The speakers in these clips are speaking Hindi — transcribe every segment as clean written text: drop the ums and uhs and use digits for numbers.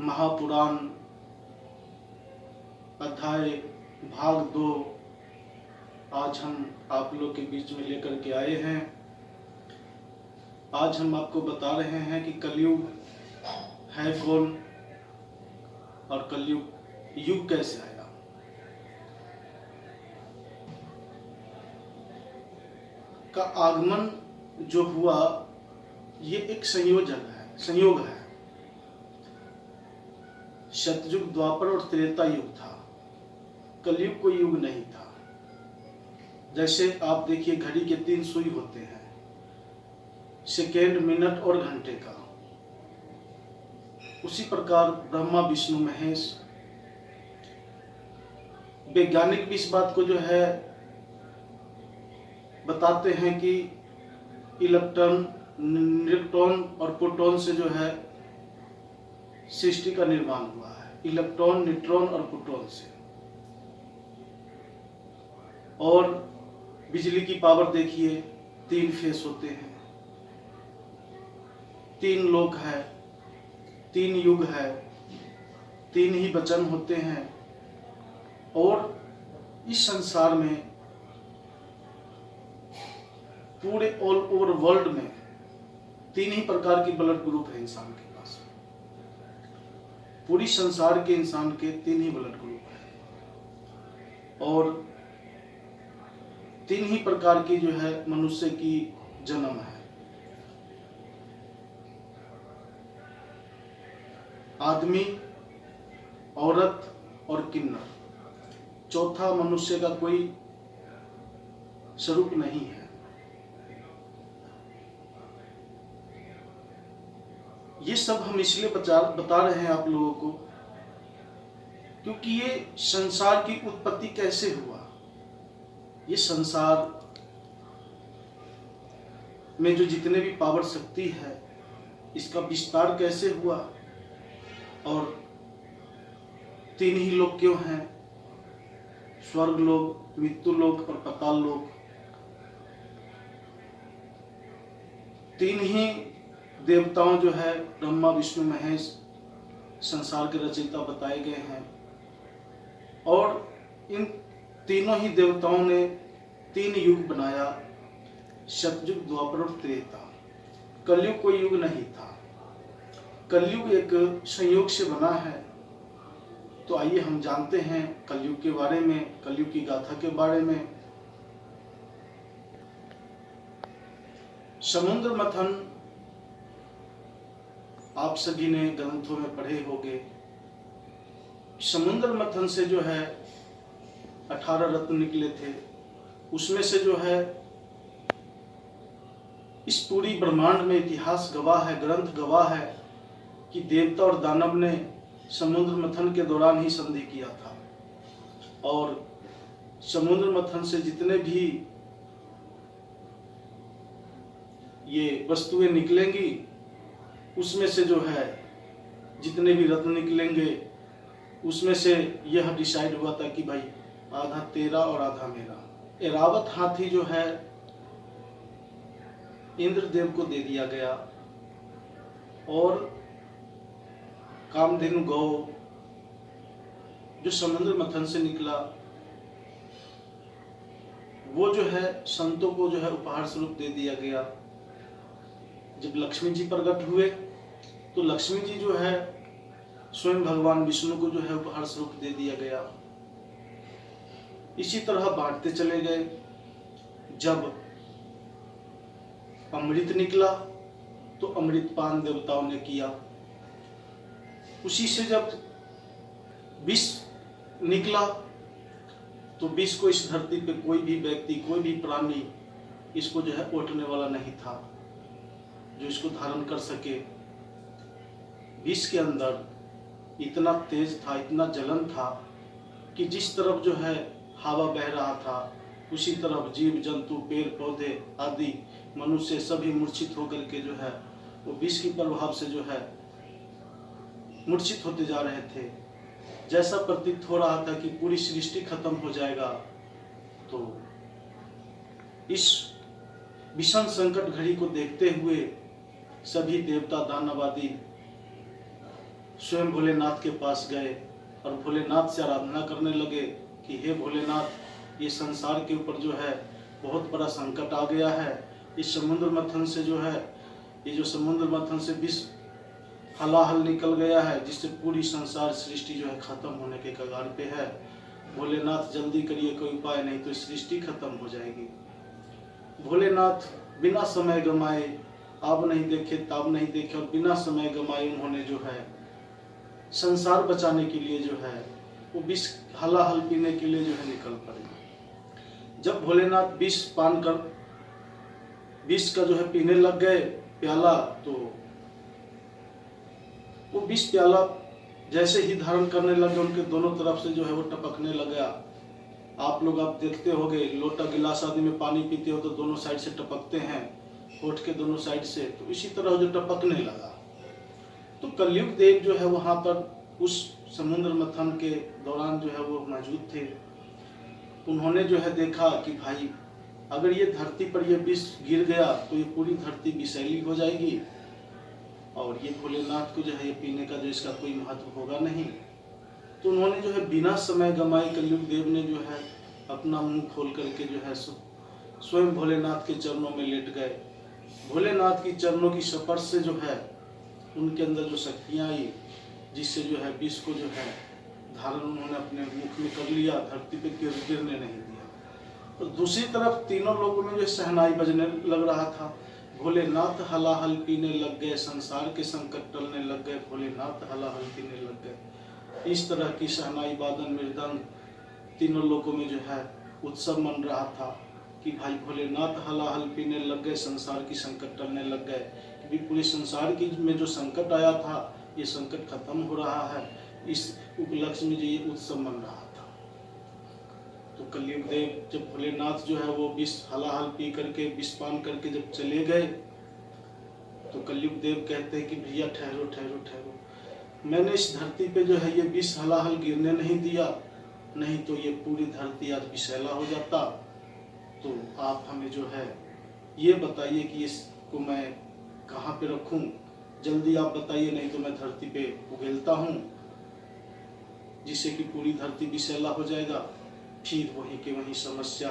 महापुराण अध्याय भाग 2 आज हम आप लोग के बीच में लेकर के आए हैं। आज हम आपको बता रहे हैं कि कलयुग है कौन और कलयुग युग कैसे आया। का आगमन जो हुआ ये एक संयोग है। सतयुग, द्वापर और त्रेता युग था, कलयुग कोई युग नहीं था। जैसे आप देखिए घड़ी के 3 सुई होते हैं, सेकेंड, मिनट और घंटे का। उसी प्रकार ब्रह्मा विष्णु महेश, वैज्ञानिक भी इस बात को जो है बताते हैं कि इलेक्ट्रॉन, न्यूट्रॉन और प्रोटॉन से जो है सृष्टि का निर्माण हुआ है। इलेक्ट्रॉन, न्यूट्रॉन और प्रोटॉन से। और बिजली की पावर देखिए, 3 फेस होते हैं, 3 लोक है, 3 युग है, 3 ही वचन होते हैं। और इस संसार में पूरे ऑल ओवर वर्ल्ड में 3 ही प्रकार की ब्लड ग्रुप है इंसान के पास। पूरी संसार के इंसान के 3 ही ब्लड ग्रुप है और 3 ही प्रकार की जो है मनुष्य की जन्म है। आदमी, औरत और किन्नर। चौथा मनुष्य का कोई स्वरूप नहीं है। ये सब हम इसलिए बता रहे हैं आप लोगों को क्योंकि ये संसार की उत्पत्ति कैसे हुआ, ये संसार में जो जितने भी पावर शक्ति है इसका विस्तार कैसे हुआ और 3 ही लोक क्यों हैं, स्वर्ग लोक, मृत्यु लोक और पाताल लोक। 3 ही देवताओं जो है ब्रह्मा विष्णु महेश संसार के रचयिता बताए गए हैं। और इन तीनों ही देवताओं ने 3 युग बनाया, सतयुग, द्वापर और त्रेता। कलयुग कोई युग नहीं था, कलयुग एक संयोग से बना है। तो आइए हम जानते हैं कलयुग के बारे में, कलयुग की गाथा के बारे में। समुद्र मंथन आप सभी ने ग्रंथों में पढ़े होंगे। समुद्र मंथन से जो है 18 रत्न निकले थे। उसमें से जो है इस पूरी ब्रह्मांड में इतिहास गवाह है, ग्रंथ गवाह है कि देवता और दानव ने समुद्र मंथन के दौरान ही संधि किया था। और समुद्र मंथन से जितने भी ये वस्तुएं निकलेंगी उसमें से जो है जितने भी रत्न निकलेंगे उसमें से यह डिसाइड हुआ था कि भाई आधा तेरा और आधा मेरा। एरावत हाथी जो है इंद्रदेव को दे दिया गया और कामधेनु गौ जो समुद्र मंथन से निकला वो जो है संतों को जो है उपहार स्वरूप दे दिया गया। जब लक्ष्मी जी प्रकट हुए तो लक्ष्मी जी जो है स्वयं भगवान विष्णु को जो है उपहार स्वरूप दे दिया गया। इसी तरह बांटते चले गए। जब अमृत निकला तो अमृतपान देवताओं ने किया। उसी से जब विष निकला तो विष को इस धरती पे कोई भी व्यक्ति, कोई भी प्राणी इसको जो है ओटने वाला नहीं था जो इसको धारण कर सके। विष के अंदर इतना तेज था, इतना जलन था कि जिस तरफ जो है हवा बह रहा था उसी तरफ जीव जंतु, पेड़ पौधे आदि मनुष्य सभी मूर्छित होकर के जो है वो विष के प्रभाव से जो है मूर्छित होते जा रहे थे। जैसा प्रतीत हो रहा था कि पूरी सृष्टि खत्म हो जाएगा। तो इस विषम संकट घड़ी को देखते हुए सभी देवता, दानव आदि स्वयं भोलेनाथ के पास गए और भोलेनाथ से आराधना करने लगे कि हे भोलेनाथ, ये संसार के ऊपर जो है बहुत बड़ा संकट आ गया है। इस समुद्र मंथन से जो है, ये जो समुद्र मंथन से विष हलाहल निकल गया है, जिससे पूरी संसार सृष्टि जो है खत्म होने के कगार पे है। भोलेनाथ जल्दी करिए कोई उपाय, नहीं तो सृष्टि खत्म हो जाएगी। भोलेनाथ बिना समय गमाए, अब नहीं देखे तब नहीं देखे, और बिना समय गमाए उन्होंने जो है संसार बचाने के लिए जो है वो विष हलाहल पीने के लिए जो है निकल पड़े। जब भोलेनाथ विष पान कर विष का जो है पीने लग गए प्याला, तो वो विष प्याला जैसे ही धारण करने लगे उनके दोनों तरफ से जो है वो टपकने लगा। आप लोग आप देखते होंगे, लोटा गिलास आदि में पानी पीते हो तो दोनों साइड से टपकते हैं, होठ के दोनों साइड से, तो इसी तरह जो टपकने लगा। तो कलयुग देव जो है वहां पर उस समुद्र मंथन के दौरान जो है वो मौजूद थे। उन्होंने जो है देखा कि भाई अगर ये धरती पर ये विष गिर गया तो ये पूरी धरती विषैली हो जाएगी और ये भोलेनाथ को जो है ये पीने का जो इसका कोई महत्व होगा नहीं। तो उन्होंने जो है बिना समय गंवाए कलयुग देव ने जो है अपना मुंह खोल करके जो है स्वयं भोलेनाथ के चरणों में लेट गए। भोलेनाथ की चरणों की स्पर्श से जो है उनके अंदर जो शक्तियाँ आई, जिससे जो है विष को जो है धारण उन्होंने अपने मुख में कर लिया, धरती पे गिरने नहीं दिया। तो दूसरी तरफ तीनों लोगों में जो शहनाई बजने लग रहा था। भोलेनाथ हलाहल पीने लग गए, संसार के संकट टलने लग गए, भोलेनाथ हलाहल पीने लग गए। इस तरह की शहनाई वादन मृदंग तीनों लोगों में जो है उत्सव मन रहा था कि भाई भोलेनाथ हलाहल पीने लग गए, संसार की संकट टलने लग गए। कि पूरे संसार की में जो संकट आया था ये संकट खत्म हो रहा है। इस उपलक्ष्य में जो ये उत्सव मन रहा था। तो कलयुग देव जब भोलेनाथ जो है वो विष हलाहल पी करके विष पान करके जब चले गए, तो कलयुग देव कहते हैं कि भैया ठहरो ठहरो ठहरो, मैंने इस धरती पे जो है ये विष हलाहल गिरने नहीं दिया, नहीं तो ये पूरी धरती आज विषैला हो जाता। तो आप हमें जो है ये बताइए कि इसको मैं कहाँ पे रखूं, जल्दी आप बताइए, नहीं तो मैं धरती पे उगलता हूँ जिससे कि पूरी धरती विषैला हो जाएगा। फिर वहीं के वहीं समस्या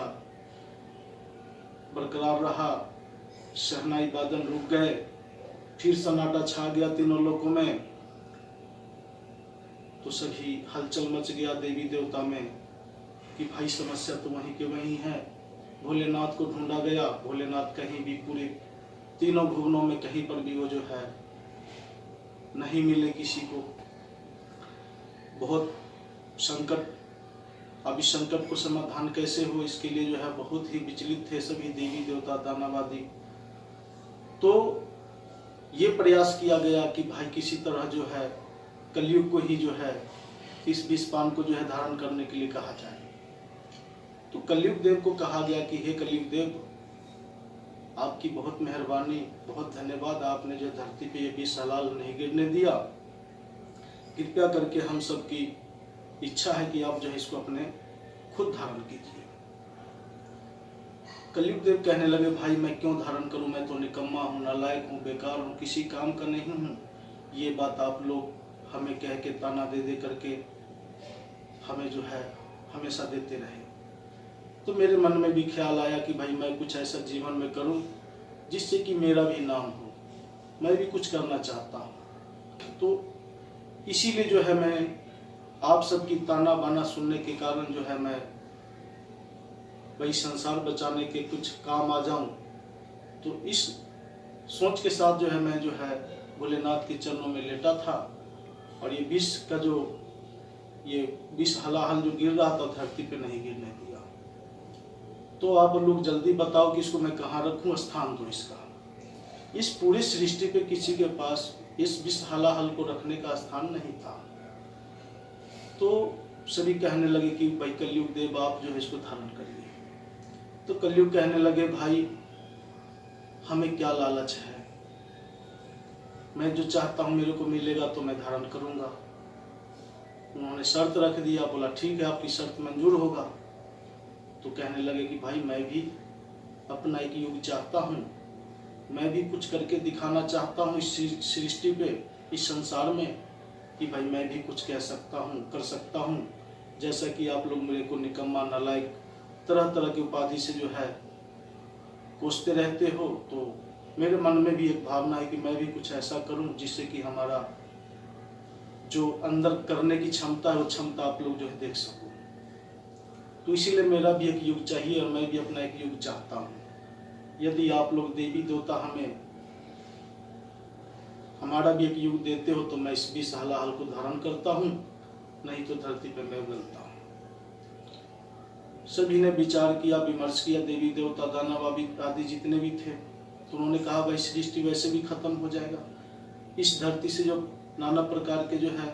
बरकरार रहा, शहनाई वादन रुक गए, फिर सन्नाटा छा गया तीनों लोकों में। तो सभी हलचल मच गया देवी देवता में कि भाई समस्या तो वहीं के वहीं है। भोलेनाथ को ढूंढा गया, भोलेनाथ कहीं भी पूरे तीनों भुवनों में कहीं पर भी वो जो है नहीं मिले किसी को। बहुत संकट, अब इस संकट को समाधान कैसे हो इसके लिए जो है बहुत ही विचलित थे सभी देवी देवता दानवादी। तो ये प्रयास किया गया कि भाई किसी तरह जो है कलयुग को ही जो है इस विष पान को जो है धारण करने के लिए कहा जाए। तो कलयुग देव को कहा गया कि हे कलयुग देव, आपकी बहुत मेहरबानी, बहुत धन्यवाद, आपने जो धरती पे ये विष हलाल नहीं गिरने दिया। कृपया करके हम सब की इच्छा है कि आप जो है इसको अपने खुद धारण कीजिए। कलयुग देव कहने लगे भाई मैं क्यों धारण करूं, मैं तो निकम्मा हूं, नालायक हूं, बेकार हूं, किसी काम का नहीं हूं। ये बात आप लोग हमें कह के ताना दे दे करके हमें जो है हमेशा देते रहे। तो मेरे मन में भी ख्याल आया कि भाई मैं कुछ ऐसा जीवन में करूं जिससे कि मेरा भी नाम हो, मैं भी कुछ करना चाहता हूं। तो इसीलिए जो है मैं आप सबकी ताना बाना सुनने के कारण जो है मैं भाई संसार बचाने के कुछ काम आ जाऊं। तो इस सोच के साथ जो है मैं जो है भोलेनाथ के चरणों में लेटा था और ये विष का जो ये विष हलाहल जो गिर रहा था धरती पे नहीं गिरने दिया। तो आप लोग जल्दी बताओ कि इसको मैं कहाँ रखूं, स्थान दो इसका। इस पूरी सृष्टि पे किसी के पास इस विष हलाहल को रखने का स्थान नहीं था। तो सभी कहने लगे कि भाई कलयुग देव आप जो है इसको धारण करिए। तो कलयुग कहने लगे भाई हमें क्या लालच है, मैं जो चाहता हूं मेरे को मिलेगा तो मैं धारण करूंगा। उन्होंने शर्त रख दिया, बोला ठीक है आपकी शर्त मंजूर होगा। तो कहने लगे कि भाई मैं भी अपना एक युग चाहता हूं, मैं भी कुछ करके दिखाना चाहता हूं इस सृष्टि पे, इस संसार में। कि भाई मैं भी कुछ कह सकता हूँ, कर सकता हूँ। जैसा कि आप लोग मेरे को निकम्मा, नालायक, तरह तरह की उपाधि से जो है कोसते रहते हो, तो मेरे मन में भी एक भावना है कि मैं भी कुछ ऐसा करूं जिससे कि हमारा जो अंदर करने की क्षमता है वो क्षमता आप लोग जो है देख सको। तो इसीलिए मेरा भी एक युग चाहिए और मैं भी अपना एक युग चाहता हूँ। यदि आप लोग देवी देवता हमें हमारा भी एक युग देते हो तो मैं इस भी हलाहल को धारण करता हूँ, नहीं तो धरती पर मैं उगलता हूँ। सभी ने विचार किया, विमर्श किया, देवी देवता, दानव आदि जितने भी थे, तो उन्होंने कहा भाई सृष्टि वैसे भी खत्म हो जाएगा। इस धरती से जो नाना प्रकार के जो है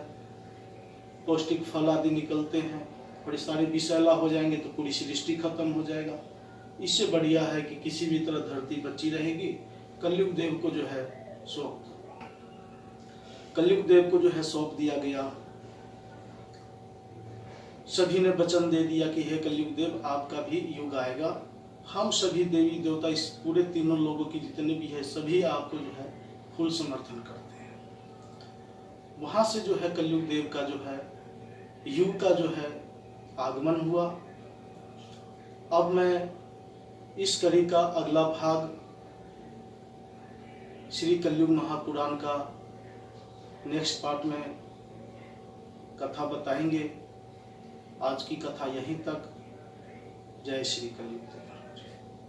पौष्टिक फल आदि निकलते हैं, बड़े सारे विषैला हो जाएंगे तो पूरी सृष्टि खत्म हो जाएगा। इससे बढ़िया है कि किसी भी तरह धरती बची रहेगी। कलयुग देव को जो है सौंप दिया गया। सभी ने वचन दे दिया कि हे कलयुग देव, आपका भी युग आएगा। हम सभी देवी देवता, इस पूरे तीनों लोगों की जितने भी है, सभी आपको जो है फुल समर्थन करते हैं। वहां से जो है कलयुग देव का जो है युग का जो है आगमन हुआ। अब मैं इस कड़ी का अगला भाग श्री कलयुग महापुराण का नेक्स्ट पार्ट में कथा बताएंगे। आज की कथा यहीं तक। जय श्री कलयुग।